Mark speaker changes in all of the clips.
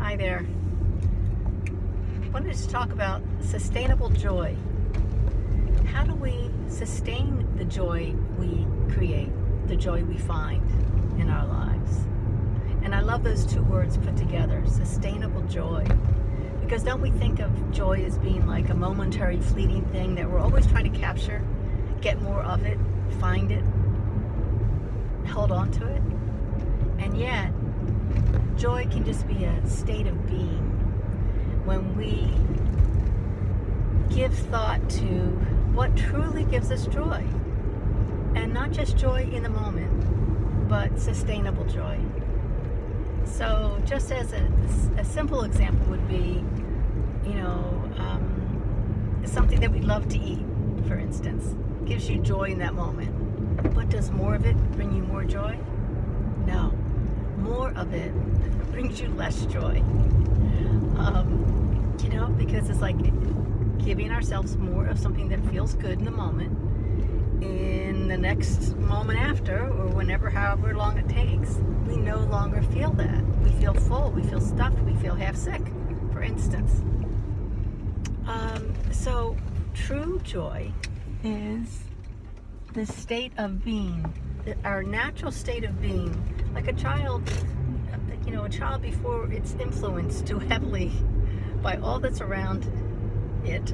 Speaker 1: Hi there. I wanted to talk about sustainable joy. How do we sustain the joy we create, the joy we find in our lives? And I love those two words put together, sustainable joy. Because don't we think of joy as being like a momentary, fleeting thing that we're always trying to capture, get more of it, find it, hold on to it? And yet, joy can just be a state of being when we give thought to what truly gives us joy. And not just joy in the moment, but sustainable joy. So just as a simple example would be, something that we love to eat, for instance, gives you joy in that moment. But does more of it bring you more joy? No. More of it brings you less joy. Because it's like giving ourselves more of something that feels good in the moment. In the next moment after, or however long it takes, we no longer feel that. We feel full, we feel stuffed, we feel half sick, for instance. So true joy is the state of being, our natural state of being, like a child before it's influenced too heavily by all that's around it,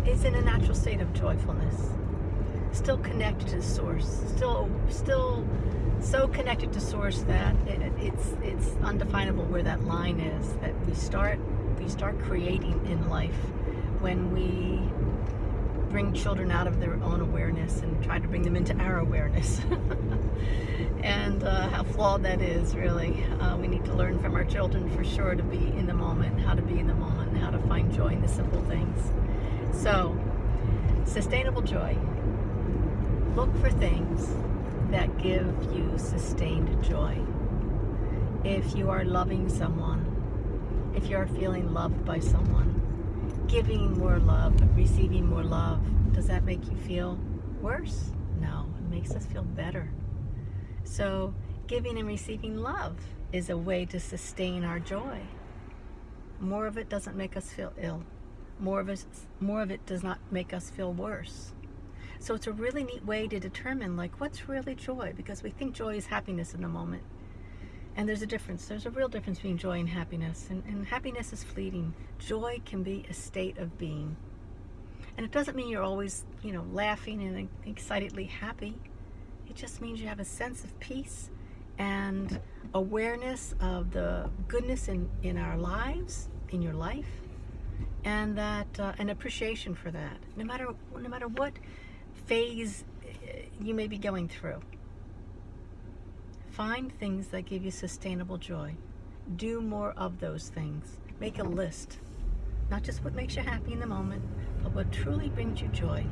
Speaker 1: is in a natural state of joyfulness, still connected to source, still so connected to source that it's undefinable where that line is that we start creating in life when we bring children out of their own awareness and try to bring them into our awareness. And how flawed that is, really. We need to learn from our children for sure to be in the moment, how to be in the moment, and how to find joy in the simple things. So, sustainable joy. Look for things that give you sustained joy. If you are loving someone, if you are feeling loved by someone, giving more love, receiving more love, does that make you feel worse? No, it makes us feel better. So giving and receiving love is a way to sustain our joy. More of it doesn't make us feel ill. More of it does not make us feel worse. So it's a really neat way to determine what's really joy, because we think joy is happiness in the moment. And there's a difference. There's a real difference between joy and happiness. And happiness is fleeting. Joy can be a state of being. And it doesn't mean you're always, laughing and excitedly happy. It just means you have a sense of peace and awareness of the goodness in our lives, in your life, and that an appreciation for that, no matter what phase you may be going through. Find things that give you sustainable joy. Do more of those things. Make a list. Not just what makes you happy in the moment, but what truly brings you joy.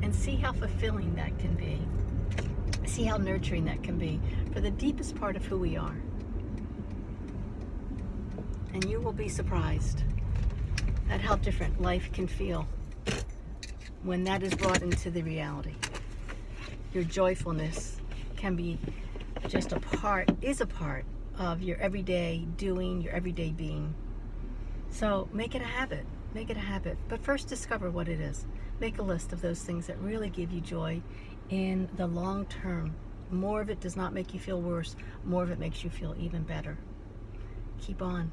Speaker 1: And see how fulfilling that can be. See how nurturing that can be for the deepest part of who we are. And you will be surprised at how different life can feel when that is brought into the reality. Your joyfulness can be just is a part of your everyday doing, your everyday being. So make it a habit. But first discover what it is. Make a list of those things that really give you joy in the long term. More of it does not make you feel worse. More of it makes you feel even better. Keep on.